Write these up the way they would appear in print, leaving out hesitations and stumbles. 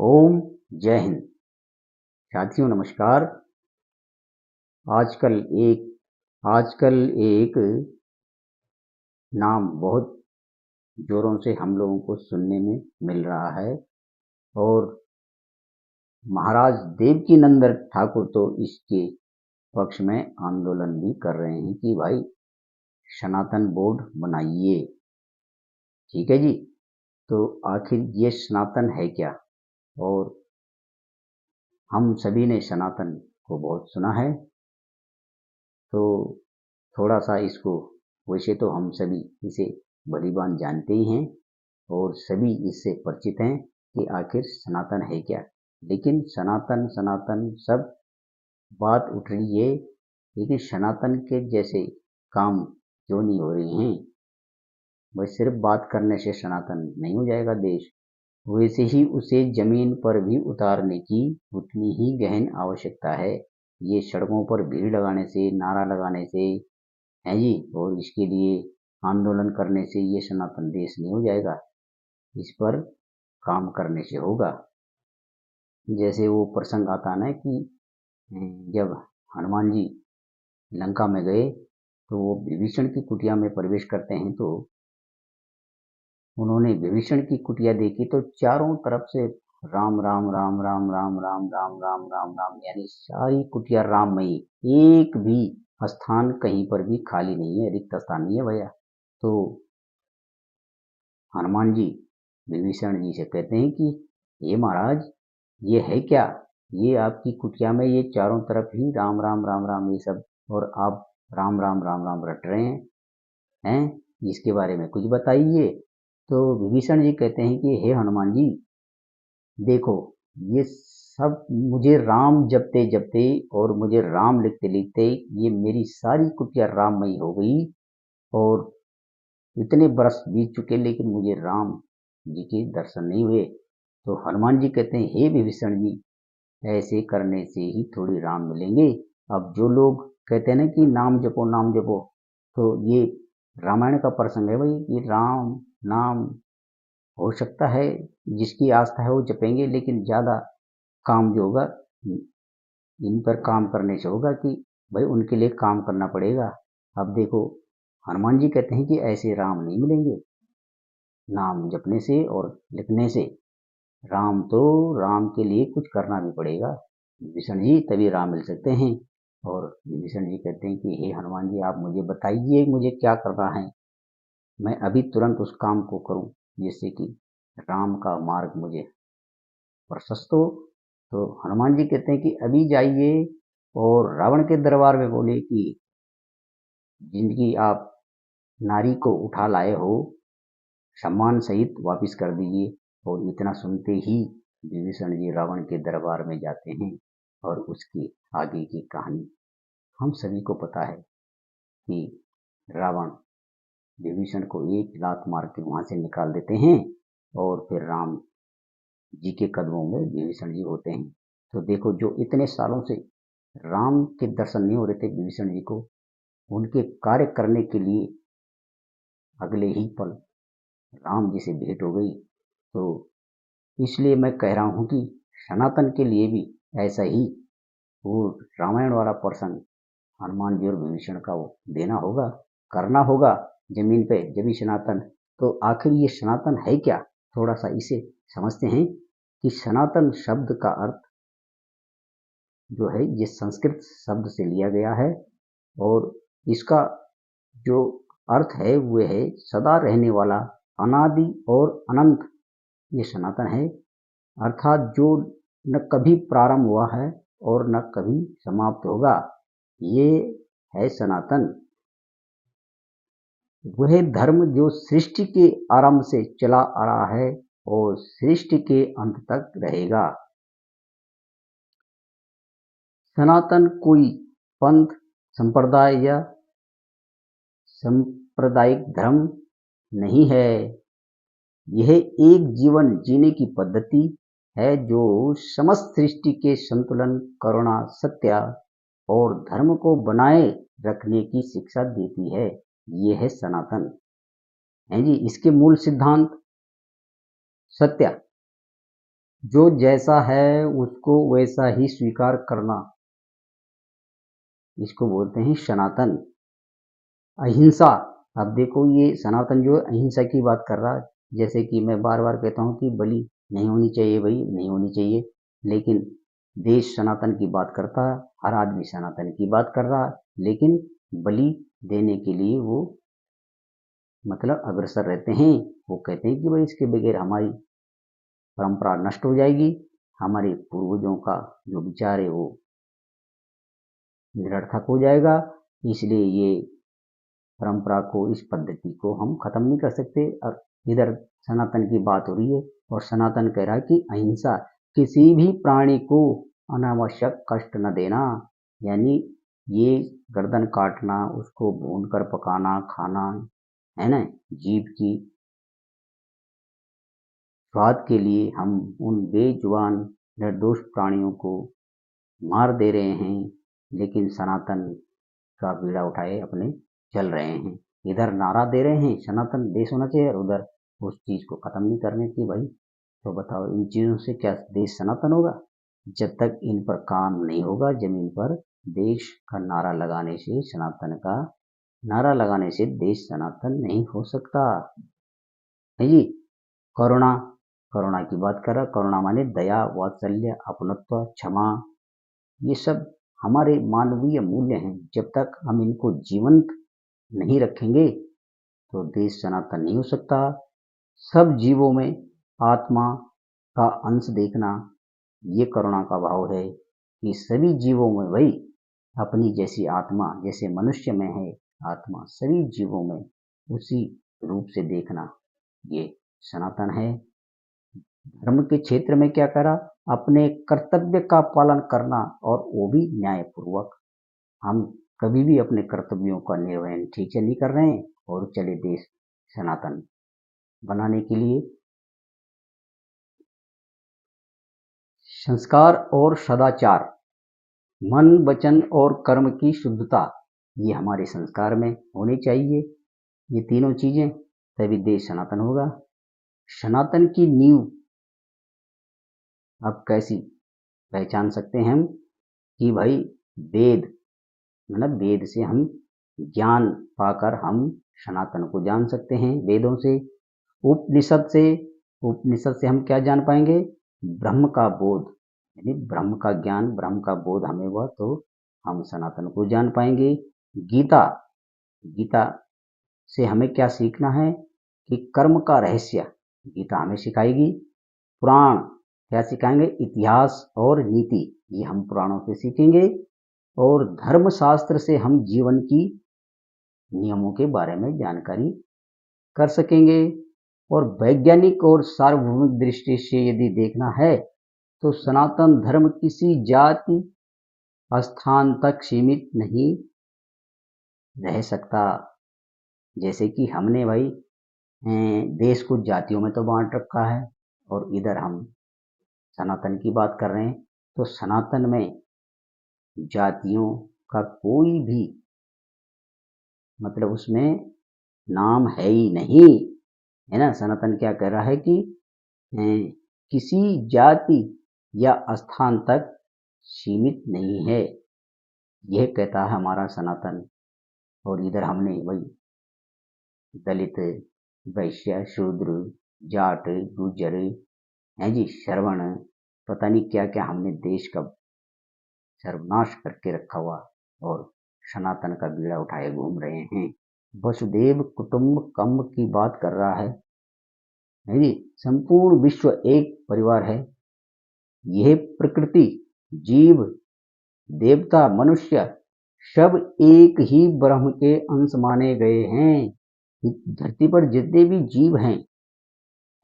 ओम जय हिंद। साथियों नमस्कार। आजकल एक आजकल एक नाम बहुत जोरों से हम लोगों को सुनने में मिल रहा है और महाराज देवकीनंदन ठाकुर तो इसके पक्ष में आंदोलन भी कर रहे हैं कि भाई सनातन बोर्ड बनाइए। ठीक है जी। तो आखिर ये सनातन है क्या? और हम सभी ने सनातन को बहुत सुना है, तो थोड़ा सा इसको, वैसे तो हम सभी इसे भलीभांति जानते ही हैं और सभी इससे परिचित हैं कि आखिर सनातन है क्या। लेकिन सनातन सनातन सब बात उठ रही है, लेकिन सनातन के जैसे काम क्यों नहीं हो रहे हैं? बस सिर्फ बात करने से सनातन नहीं हो जाएगा देश, वैसे ही उसे जमीन पर भी उतारने की उतनी ही गहन आवश्यकता है। ये सड़कों पर भीड़ लगाने से, नारा लगाने से है जी, और इसके लिए आंदोलन करने से ये सनातन देश नहीं हो जाएगा। इस पर काम करने से होगा। जैसे वो प्रसंग आता ना कि जब हनुमान जी लंका में गए तो वो विभीषण की कुटिया में प्रवेश करते हैं, तो उन्होंने विभीषण की कुटिया देखी तो चारों तरफ से राम राम राम राम राम राम राम राम राम राम, यानी सारी कुटिया राममयी, एक भी स्थान कहीं पर भी खाली नहीं है, रिक्त स्थान नहीं है भैया। तो हनुमान जी विभीषण जी से कहते हैं कि ये महाराज, ये है क्या? ये आपकी कुटिया में ये चारों तरफ ही राम राम राम राम ये सब, और आप राम राम राम राम रट रहे हैं, इसके बारे में कुछ बताइए। तो विभीषण जी कहते हैं कि हे हनुमान जी, देखो, ये सब मुझे राम जपते जपते और मुझे राम लिखते लिखते ये मेरी सारी कुटिया राममयी हो गई, और इतने बरस बीत चुके लेकिन मुझे राम जी के दर्शन नहीं हुए। तो हनुमान जी कहते हैं, हे विभीषण जी, ऐसे करने से ही थोड़ी राम मिलेंगे। अब जो लोग कहते हैं ना कि नाम जपो नाम जपो, तो ये रामायण का प्रसंग है भाई कि राम नाम हो सकता है जिसकी आस्था है वो जपेंगे, लेकिन ज्यादा काम जो होगा इन पर काम करने से होगा कि भाई उनके लिए काम करना पड़ेगा। अब देखो, हनुमान जी कहते हैं कि ऐसे राम नहीं मिलेंगे नाम जपने से और लिखने से। राम तो राम के लिए कुछ करना भी पड़ेगा विभीषण जी, तभी राम मिल सकते हैं। और विभीषण जी कहते हैं कि हे हनुमान जी, आप मुझे बताइए मुझे क्या करना है, मैं अभी तुरंत उस काम को करूं जिससे कि राम का मार्ग मुझे प्रशस्त हो। तो हनुमान जी कहते हैं कि अभी जाइए और रावण के दरबार में बोले कि जिंदगी आप नारी को उठा लाए हो, सम्मान सहित वापिस कर दीजिए। और इतना सुनते ही विभीषण जी रावण के दरबार में जाते हैं, और उसकी आगे की कहानी हम सभी को पता है कि रावण विभीषण को एक लात मार के वहां से निकाल देते हैं, और फिर राम जी के कदमों में विभीषण जी होते हैं। तो देखो, जो इतने सालों से राम के दर्शन नहीं हो रहे थे विभीषण जी को, उनके कार्य करने के लिए अगले ही पल राम जी से भेंट हो गई। तो इसलिए मैं कह रहा हूं कि सनातन के लिए भी ऐसा ही वो रामायण वाला प्रसंग हनुमान जी और विभीषण का वो देना होगा, करना होगा जमीन पे, जब भी सनातन। तो आखिर ये सनातन है क्या? थोड़ा सा इसे समझते हैं कि सनातन शब्द का अर्थ जो है ये संस्कृत शब्द से लिया गया है, और इसका जो अर्थ है वो है सदा रहने वाला, अनादि और अनंत। ये सनातन है, अर्थात जो न कभी प्रारंभ हुआ है और न कभी समाप्त होगा, ये है सनातन। वह धर्म जो सृष्टि के आरंभ से चला आ रहा है और सृष्टि के अंत तक रहेगा। सनातन कोई पंथ, संप्रदाय या सांप्रदायिक धर्म नहीं है, यह एक जीवन जीने की पद्धति है जो समस्त सृष्टि के संतुलन, करुणा, सत्य और धर्म को बनाए रखने की शिक्षा देती है। यह है सनातन, है जी। इसके मूल सिद्धांत सत्य, जो जैसा है उसको वैसा ही स्वीकार करना, इसको बोलते हैं सनातन। अहिंसा, अब देखो ये सनातन जो है अहिंसा की बात कर रहा है। जैसे कि मैं बार बार कहता हूँ कि बलि नहीं होनी चाहिए भाई, नहीं होनी चाहिए, लेकिन देश सनातन की बात करता है, हर आदमी सनातन की बात कर रहा है, लेकिन बलि देने के लिए वो मतलब अग्रसर रहते हैं। वो कहते हैं कि भाई इसके बगैर हमारी परंपरा नष्ट हो जाएगी, हमारे पूर्वजों का जो विचार है वो निरर्थक हो जाएगा, इसलिए ये परंपरा को, इस पद्धति को हम खत्म नहीं कर सकते। और इधर सनातन की बात हो रही है और सनातन कह रहा है कि अहिंसा, किसी भी प्राणी को अनावश्यक कष्ट न देना, यानी ये गर्दन काटना, उसको भून कर पकाना खाना, है ना, जीव की स्वाद के लिए हम उन बेजुबान निर्दोष प्राणियों को मार दे रहे हैं, लेकिन सनातन का बीड़ा उठाए अपने चल रहे हैं। इधर नारा दे रहे हैं सनातन देश होना चाहिए और उधर उस चीज को खत्म नहीं करने की भाई। तो बताओ इन चीजों से क्या देश सनातन होगा? जब तक इन पर काम नहीं होगा जमीन पर, देश का नारा लगाने से, सनातन का नारा लगाने से देश सनातन नहीं हो सकता है जी। करुणा, करुणा की बात कर रहा, करुणा माने दया, वात्सल्य, अपनत्व, क्षमा, ये सब हमारे मानवीय मूल्य हैं। जब तक हम इनको जीवंत नहीं रखेंगे तो देश सनातन नहीं हो सकता। सब जीवों में आत्मा का अंश देखना, ये करुणा का भाव है कि सभी जीवों में वही अपनी जैसी आत्मा, जैसे मनुष्य में है आत्मा, सभी जीवों में उसी रूप से देखना, ये सनातन है। धर्म के क्षेत्र में क्या करा, अपने कर्तव्य का पालन करना और वो भी न्यायपूर्वक। हम कभी भी अपने कर्तव्यों का निर्वहन ठीक से नहीं कर रहे हैं और चले देश सनातन बनाने के लिए। संस्कार और सदाचार, मन वचन और कर्म की शुद्धता, ये हमारे संस्कार में होनी चाहिए। ये तीनों चीजें, तभी देश सनातन होगा। सनातन की नींव अब कैसी पहचान सकते हैं हम कि भाई वेद, मतलब वेद से हम ज्ञान पाकर हम सनातन को जान सकते हैं। वेदों से, उपनिषद से, उपनिषद से हम क्या जान पाएंगे, ब्रह्म का बोध, यानी ब्रह्म का ज्ञान, ब्रह्म का बोध हमें हुआ तो हम सनातन को जान पाएंगे। गीता, गीता से हमें क्या सीखना है कि कर्म का रहस्य गीता हमें सिखाएगी। पुराण क्या सिखाएंगे, इतिहास और नीति, ये हम पुराणों से सीखेंगे। और धर्म शास्त्र से हम जीवन की नियमों के बारे में जानकारी कर सकेंगे। और वैज्ञानिक और सार्वभौमिक दृष्टि से यदि देखना है तो सनातन धर्म किसी जाति स्थान तक सीमित नहीं रह सकता। जैसे कि हमने भाई देश को जातियों में तो बांट रखा है और इधर हम सनातन की बात कर रहे हैं, तो सनातन में जातियों का कोई भी मतलब उसमें नाम है ही नहीं, है ना। सनातन क्या कह रहा है कि किसी जाति या स्थान तक सीमित नहीं है, यह कहता है हमारा सनातन। और इधर हमने वही दलित, वैश्य, शूद्र, जाट, गुजर, है जी, श्रवण, पता नहीं क्या क्या हमने देश का सर्वनाश करके रखा हुआ और सनातन का बीड़ा उठाए घूम रहे हैं। वसुदेव कुटुंबकम की बात कर रहा है जी। संपूर्ण विश्व एक परिवार है। यह प्रकृति, जीव, देवता, मनुष्य सब एक ही ब्रह्म के अंश माने गए हैं। धरती पर जितने भी जीव हैं,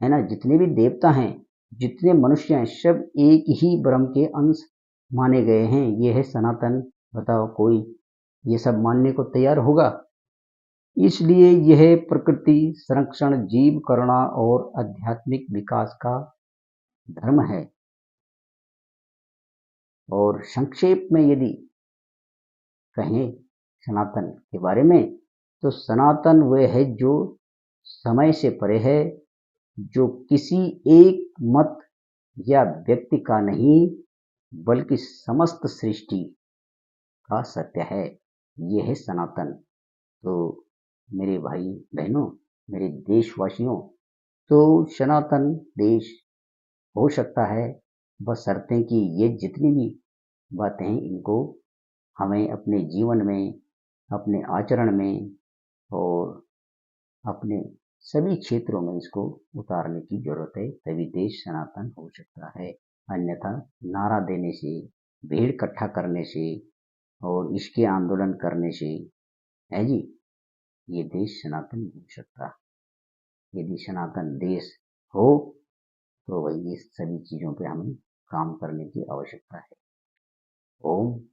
है ना, जितने भी देवता हैं, जितने मनुष्य हैं, सब एक ही ब्रह्म के अंश माने गए हैं। ये है सनातन। बताओ कोई ये सब मानने को तैयार होगा? इसलिए यह प्रकृति संरक्षण, जीव करुणा और आध्यात्मिक विकास का धर्म है। और संक्षेप में यदि कहें सनातन के बारे में, तो सनातन वह है जो समय से परे है, जो किसी एक मत या व्यक्ति का नहीं बल्कि समस्त सृष्टि का सत्य है। ये है सनातन। तो मेरे भाई बहनों, मेरे देशवासियों, तो सनातन देश हो सकता है, बशर्ते कि ये जितनी भी बातें हैं इनको हमें अपने जीवन में, अपने आचरण में और अपने सभी क्षेत्रों में इसको उतारने की जरूरत है, तभी देश सनातन हो सकता है। अन्यथा नारा देने से, भीड़ इकट्ठा करने से और इसके आंदोलन करने से है जी, ये देश सनातन नहीं हो सकता। यदि सनातन देश हो तो वही इस सभी चीजों पे हमें काम करने की आवश्यकता है। ओम